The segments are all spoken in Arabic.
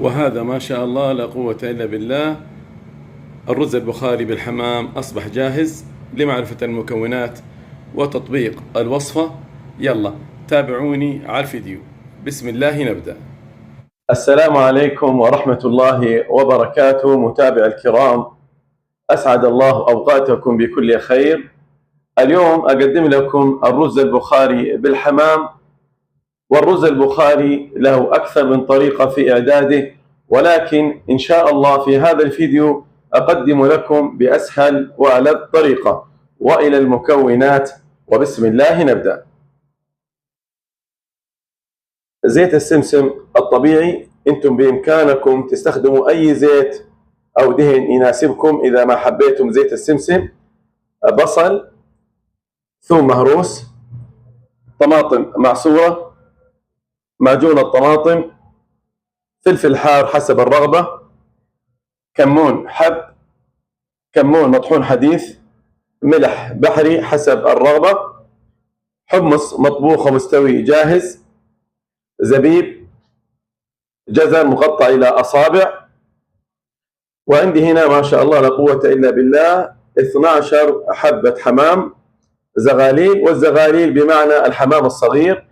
وهذا ما شاء الله لا قوة إلا بالله. الرز البخاري بالحمام أصبح جاهز لمعرفة المكونات وتطبيق الوصفة. يلا تابعوني على الفيديو. بسم الله نبدأ. السلام عليكم ورحمة الله وبركاته. متابعي الكرام، أسعد الله أوقاتكم بكل خير. اليوم أقدم لكم الرز البخاري بالحمام. والرز البخاري له أكثر من طريقة في إعداده، ولكن إن شاء الله في هذا الفيديو أقدم لكم بأسهل وألذ طريقة. وإلى المكونات، وبسم الله نبدأ. زيت السمسم الطبيعي، انتم بامكانكم تستخدموا اي زيت او دهن يناسبكم اذا ما حبيتم زيت السمسم. بصل، ثوم مهروس، طماطم معصورة، معجون الطماطم، فلفل حار حسب الرغبة، كمون حب، كمون مطحون حديث، ملح بحري حسب الرغبة، حمص مطبوخ ومستوي جاهز، زبيب، جزر مقطع إلى أصابع. وعندي هنا ما شاء الله لا قوة إلا بالله 12 حبة حمام زغاليل، والزغاليل بمعنى الحمام الصغير.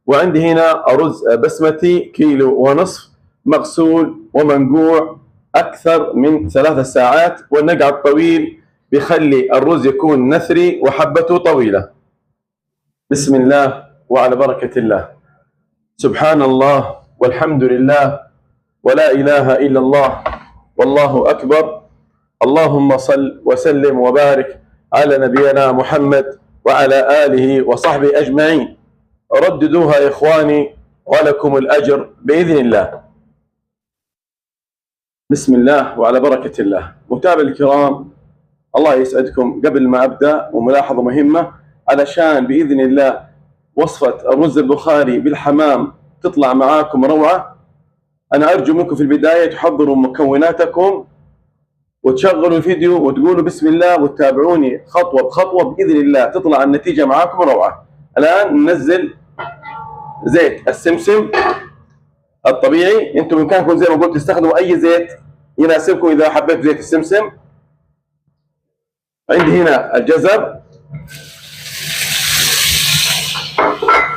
وعندي هنا رز بسمتي 1.5 كيلو مغسول ومنقوع أكثر من 3 ساعات، والنقع الطويل بيخلي الرز يكون نثري وحبته طويلة. بسم الله وعلى بركة الله. سبحان الله والحمد لله ولا إله إلا الله والله أكبر. اللهم صل وسلم وبارك على نبينا محمد وعلى آله وصحبه أجمعين. رددوها يا إخواني ولكم الأجر بإذن الله. بسم الله وعلى بركة الله. متابعي الكرام، الله يسعدكم. قبل ما أبدأ وملاحظة مهمة، علشان بإذن الله وصفة الرز البخاري بالحمام تطلع معاكم روعة، أنا أرجو منكم في البداية تحضروا مكوناتكم وتشغلوا الفيديو وتقولوا بسم الله وتتابعوني خطوة بخطوة، بإذن الله تطلع النتيجة معاكم روعة. الآن ننزل زيت السمسم الطبيعي. أنتم بإمكانكم زي ما قلت تستخدموا أي زيت يناسبكم إذا حبيت زيت السمسم. عندي هنا الجزر،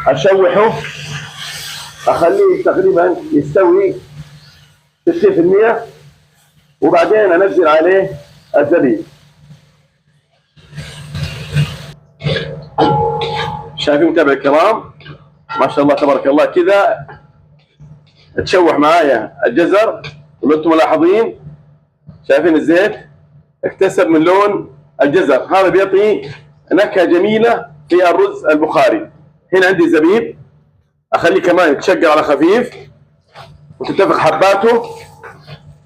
أشوحه أخليه تقريبا يستوي 60%، وبعدين أنزل عليه الزبيب. شايفين متابعي الكرام ما شاء الله تبارك الله، كذا تشوح معايا الجزر، وانتم ملاحظين شايفين الزيت اكتسب من لون الجزر، هذا بيعطي نكهة جميلة في الرز البخاري. هنا عندي زبيب، اخليه كمان يتشقر على خفيف وتتفق حباته،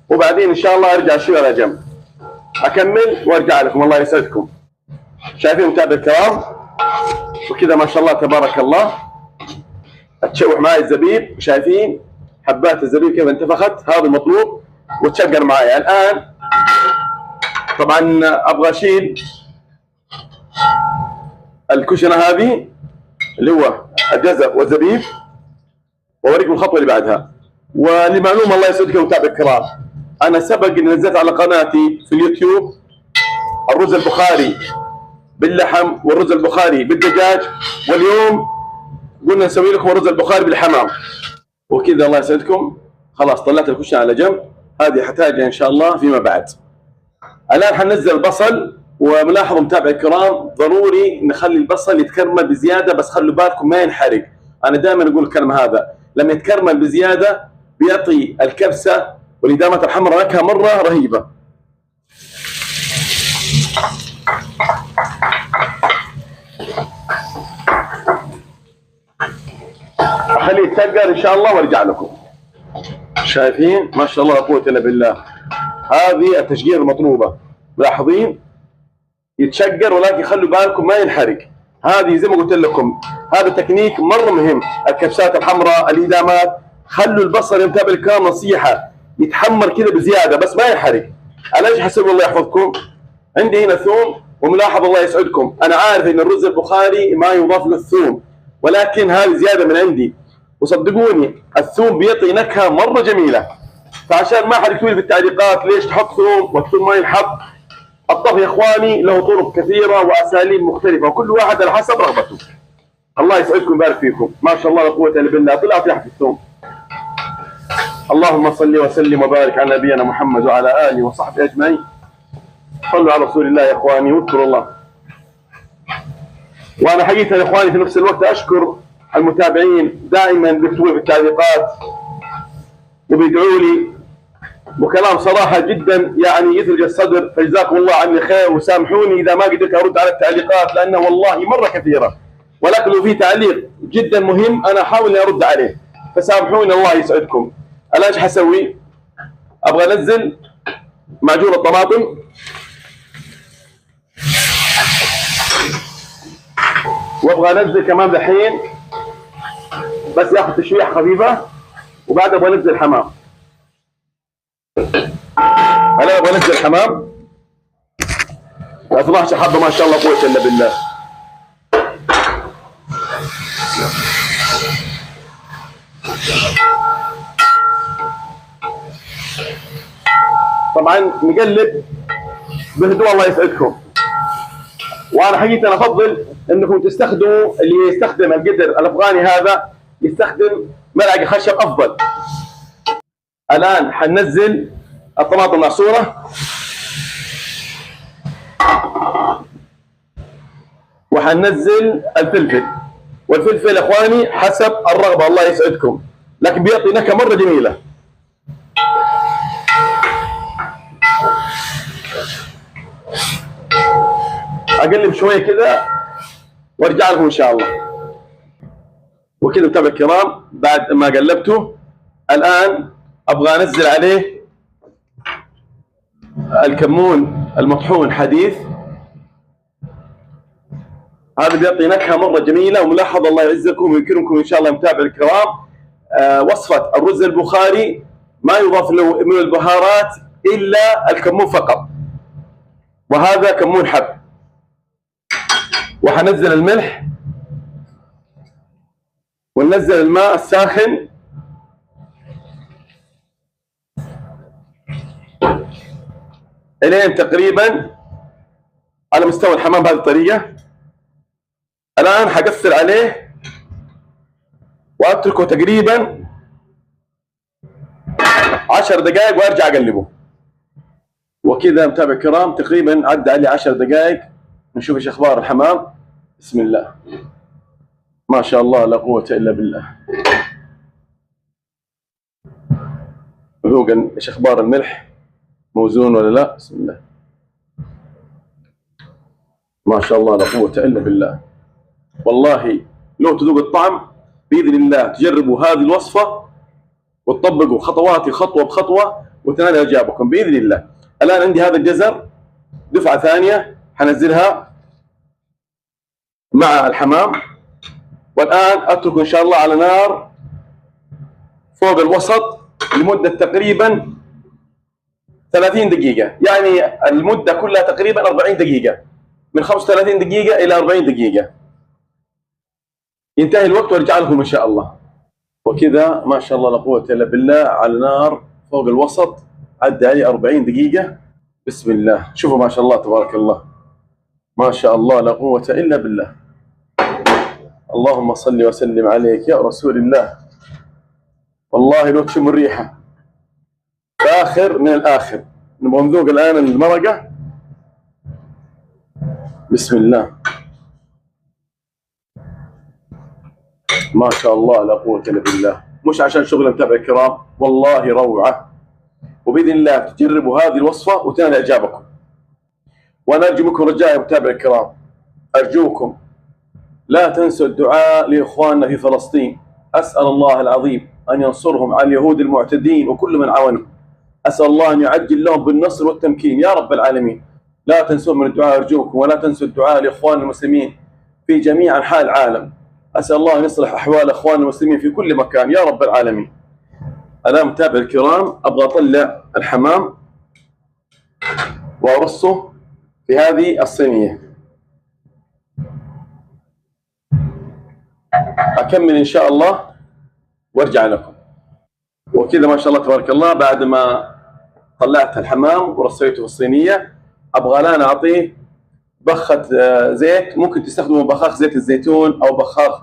وبعدين ان شاء الله ارجع شوي على جنب اكمل وارجع لكم. الله يسعدكم. شايفين متابعي الكرام وكذا ما شاء الله تبارك الله تشوح معي الزبيب. شايفين حبات الزبيب كيف انتفخت؟ هذا المطلوب، وتشقر معي. الان طبعا ابغى اشيل الكشنه هذه اللي هو الجزر والزبيب، واوريكم الخطوه اللي بعدها. ولمعلومه الله يسعدكم متابعي الكرام، انا سبق اني نزلت على قناتي في اليوتيوب الرز البخاري باللحم والرز البخاري بالدجاج، واليوم قلنا نسوي لكم الرز البخاري بالحمام. وكذا الله يسعدكم خلاص طلعت الكشنه على جنب، هذه حتاجها ان شاء الله فيما بعد. الان حننزل البصل. وملاحظوا متابعي الكرام، ضروري نخلي البصل يتكرمل بزياده، بس خلوا بالكم ما ينحرق. انا دائما اقول الكلام هذا، لما يتكرمل بزياده بيعطي الكبسه والإدامات الحمراء نكهه مره رهيبه. اخليه يتسقر ان شاء الله وارجع لكم. شايفين ما شاء الله لا قوه الا بالله، هذه التشقير المطلوبه. ملاحظين يتشقر، ولكن خلوا بالكم ما ينحرق. هذه زي ما قلت لكم هذا تكنيك مره مهم. الكبسات الحمراء الادامات، خلوا البصل يا متابعي الكرام نصيحه يتحمر كذا بزياده بس ما ينحرق. انا ايش حسوي الله يحفظكم؟ عندي هنا ثوم، وملاحظ الله يسعدكم انا عارف ان الرز البخاري ما يضاف له الثوم، ولكن هذه زياده من عندي. وصدقوني الثوم بيعطي نكهه مره جميله. فعشان ما حد يكتب لي في التعليقات ليش تحط ثوم والثوم ما ينحط، الطبخ يا اخواني له طرق كثيره واساليب مختلفه وكل واحد على حسب رغبته. الله يسعدكم ويبارك فيكم، ما شاء الله لا قوه الا بالله، طلعت ريحه الثوم. اللهم صل وسلم وبارك على نبينا محمد وعلى اله وصحبه اجمعين. صلوا على رسول الله يا اخواني واذكروا الله. وانا حقيقه يا اخواني في نفس الوقت اشكر المتابعين دائما بيكتبوا في التعليقات وبيدعوا لي وكلام صراحه جدا يعني يثلج الصدر، فجزاكم الله عني خير، وسامحوني اذا ما قدرت ارد على التعليقات لانه والله مره كثيره، ولكن لو في تعليق جدا مهم انا احاول اني ارد عليه، فسامحوني الله يسعدكم. الان ايش حسوي؟ ابغى انزل معجون الطماطم وابغى انزل كمان دحين بس ياخذ تشويح خفيفه، وبعدها ابغى انزل حمام. انا ابغى انزل حمام 12 حبه ما شاء الله قوه الا بالله. طبعا نقلب بهدوء الله يسعدكم. وانا حقيقه انا افضل انكم تستخدموا اللي يستخدم القدر الافغاني هذا يستخدم ملعقه خشب افضل. الان حننزل الطماطم المعصوره وحننزل الفلفل، والفلفل يا اخواني حسب الرغبه الله يسعدكم، لكن بيعطي نكهه مره جميله. اقلب شويه كذا وارجع لكم ان شاء الله. وكذا متابع الكرام بعد ما قلبته الان ابغى انزل عليه الكمون المطحون حديث، هذا بيعطي نكهه مره جميله. وملاحظه الله يعزكم ويكرمكم ان شاء الله متابع الكرام، وصفه الرز البخاري ما يضاف له من البهارات الا الكمون فقط، وهذا كمون حب. وحنزل الملح وننزل الماء الساخن الين تقريبا على مستوى الحمام بهذه الطريقه. الان حقفل عليه واتركه تقريبا 10 دقائق وارجع اقلبه. وكذا متابع الكرام تقريبا عدى علي 10 دقائق، نشوف ايش اخبار الحمام. بسم الله ما شاء الله لا قوة الا بالله. ذوق ايش اخبار الملح، موزون ولا لا؟ بسم الله ما شاء الله لا قوة الا بالله. والله لو تذوق الطعم باذن الله تجربوا هذه الوصفة وتطبقوا خطواتي خطوة بخطوة وتنال اعجابكم باذن الله. الان عندي هذا الجزر دفعة ثانية حنزلها مع الحمام، والآن أتركه إن شاء الله على نار فوق الوسط لمدة تقريبا 30 دقيقة، يعني المدة كلها تقريبا 40 دقيقة، من 35 دقيقة إلى 40 دقيقة. ينتهي الوقت وارجع لكم إن شاء الله. وكذا ما شاء الله لا قوة إلا بالله على نار فوق الوسط عدى علي 40 دقيقة. بسم الله شوفوا ما شاء الله تبارك الله، ما شاء الله لا قوة إلا بالله. اللهم صل وسلم عليك يا رسول الله. والله لو تشم الريحة آخر من الآخر. نبغى نذوق الآن المرقة. بسم الله ما شاء الله لا قوة إلا بالله. مش عشان شغل متابع الكرام، والله روعة. وبإذن الله تجربوا هذه الوصفة وتنال إعجابكم. وأنا أرجو منكم رجاء يا متابع الكرام، أرجوكم لا تنسوا الدعاء لإخواننا في فلسطين. أسأل الله العظيم أن ينصرهم على اليهود المعتدين وكل من عاونهم. أسأل الله أن يعجل لهم بالنصر والتمكين يا رب العالمين. لا تنسوا من الدعاء أرجوكم، ولا تنسوا الدعاء لإخوان المسلمين في جميع أنحاء العالم. أسأل الله أن يصلح أحوال إخوان المسلمين في كل مكان يا رب العالمين. أنا متابع الكرام أبغى أطلع الحمام وأرصه في هذه الصينية. أكمل إن شاء الله وارجع لكم. وكذا ما شاء الله تبارك الله. بعد ما طلعت الحمام ورصيته في الصينيه، ابغى الان اعطيه بخه زيت. ممكن تستخدموا بخاخ زيت الزيتون او بخاخ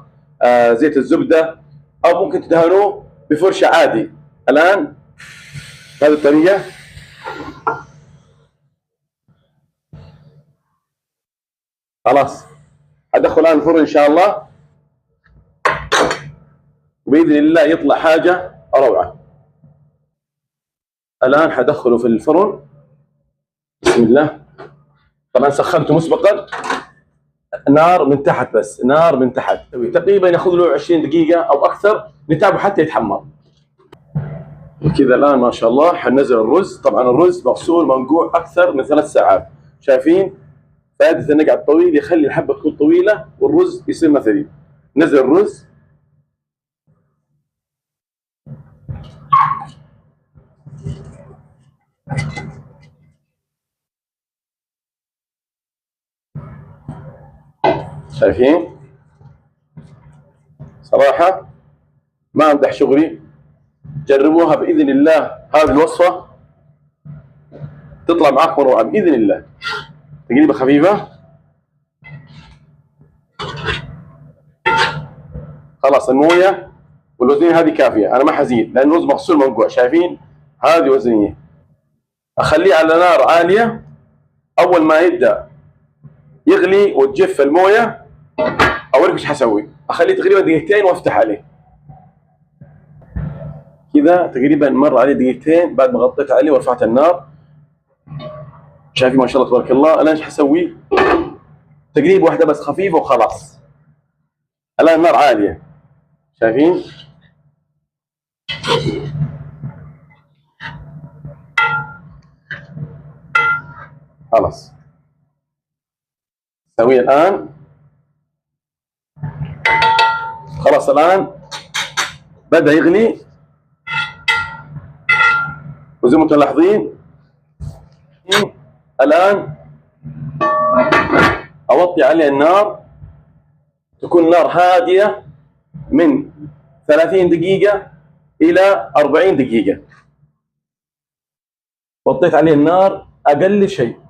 زيت الزبده، او ممكن تدهنوه بفرشه عادي. الان بهذه الطريقه خلاص ادخل الان الفرن ان شاء الله، وباذن الله يطلع حاجه روعه. الان حدخله في الفرن بسم الله. طبعا سخنته مسبقا، نار من تحت، بس نار من تحت تقريبا ياخذ له 20 دقيقه او اكثر، نتابعه حتى يتحمر. وكذا الان ما شاء الله حننزل الرز. طبعا الرز مغسول منقوع اكثر من 3 ساعات. شايفين فائده النقع الطويل؟ يخلي الحبه تكون طويله والرز يصير مثلي. نزل الرز شايفين؟ صراحه ما امدح شغلي، جربوها باذن الله. هذه الوصفه تطلع معاكم روعه باذن الله. تقريبا خفيفه. خلاص المويه والوزنيه هذه كافيه، انا ما حزيد لان الرز مغسول منقوع. شايفين؟ هذه وزنيه. اخليه على نار عاليه. اول ما يبدا يغلي وتجف المويه اوريكم ايش حسوي. اخليه تقريبا دقيقتين وافتح عليه. كذا تقريبا مر عليه دقيقتين بعد ما غطيت عليه ورفعت النار. شايفين ما شاء الله تبارك الله. الان ايش حسوي؟ تقريبا واحده بس خفيفه وخلاص. الان النار عاليه. شايفين؟ خلاص سويه الان. خلاص الان بدا يغلي، وزي ما انتم ملاحظين الان اوطي عليه النار، تكون النار هاديه من 30 دقيقه الى 40 دقيقه. وطيت عليه النار اقل شيء.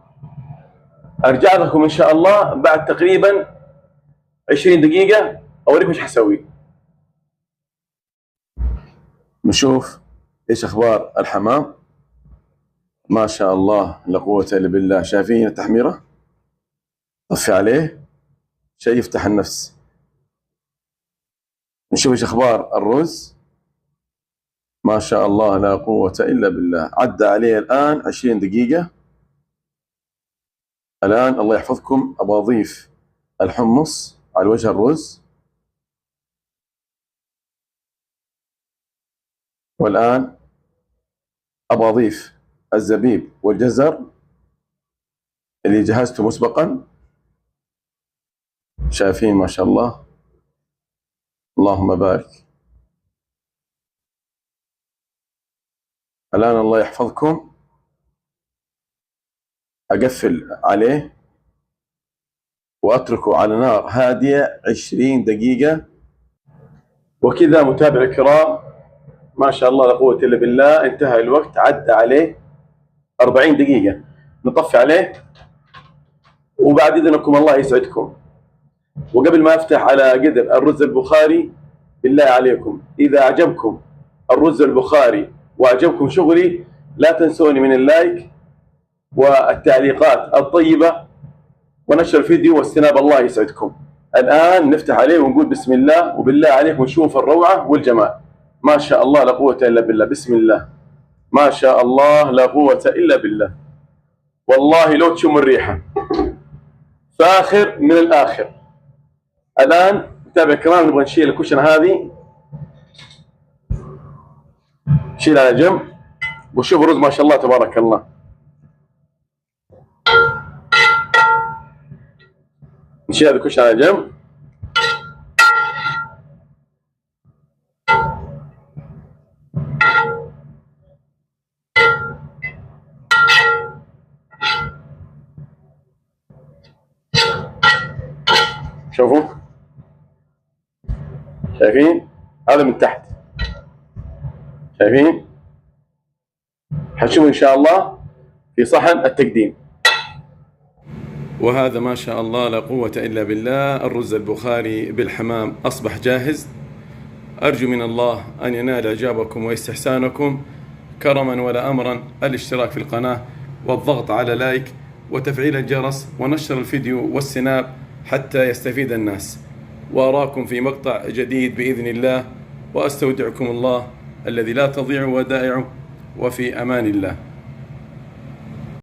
ارجع لكم ان شاء الله بعد تقريبا 20 دقيقه اوريكم ايش حسوي. نشوف ايش اخبار الحمام. ما شاء الله لا قوه الا بالله. شايفين التحميره؟ طفي عليه شيء يفتح النفس. نشوف ايش اخبار الرز. ما شاء الله لا قوه الا بالله. عدى عليه الان 20 دقيقه. الان الله يحفظكم ابغى اضيف الحمص على وجه الرز. والان ابغى اضيف الزبيب والجزر اللي جهزته مسبقا. شايفين ما شاء الله اللهم بارك. الان الله يحفظكم اقفل عليه واتركه على نار هاديه 20 دقيقه. وكذا متابعي الكرام ما شاء الله لا قوه الا بالله انتهى الوقت. عدى عليه 40 دقيقه. نطفي عليه. وبعد اذنكم الله يسعدكم، وقبل ما افتح على قدر الرز البخاري، بالله عليكم اذا اعجبكم الرز البخاري واعجبكم شغلي لا تنسوني من اللايك والتعليقات الطيبه ونشر الفيديو واستناب. الله يسعدكم. الان نفتح عليه ونقول بسم الله، وبالله عليكم نشوف الروعه والجمال. ما شاء الله لا قوه الا بالله. بسم الله ما شاء الله لا قوه الا بالله. والله لو تشم الريحه فاخر من الاخر. الان متابع الكرام نبغى نشيل الكشنه هذه، نشيل على جنب. وشوف الرز ما شاء الله تبارك الله. نشيل هذه الكشنه على جنب. شوفوا شايفين هذا من تحت. شايفين؟ حنشوف إن شاء الله في صحن التقديم. وهذا ما شاء الله لا قوة إلا بالله، الرز البخاري بالحمام أصبح جاهز. أرجو من الله أن ينال إعجابكم واستحسانكم، كرما ولا أمرا الاشتراك في القناة والضغط على لايك وتفعيل الجرس ونشر الفيديو والسناب حتى يستفيد الناس. وأراكم في مقطع جديد بإذن الله، وأستودعكم الله الذي لا تضيع ودائعه، وفي أمان الله.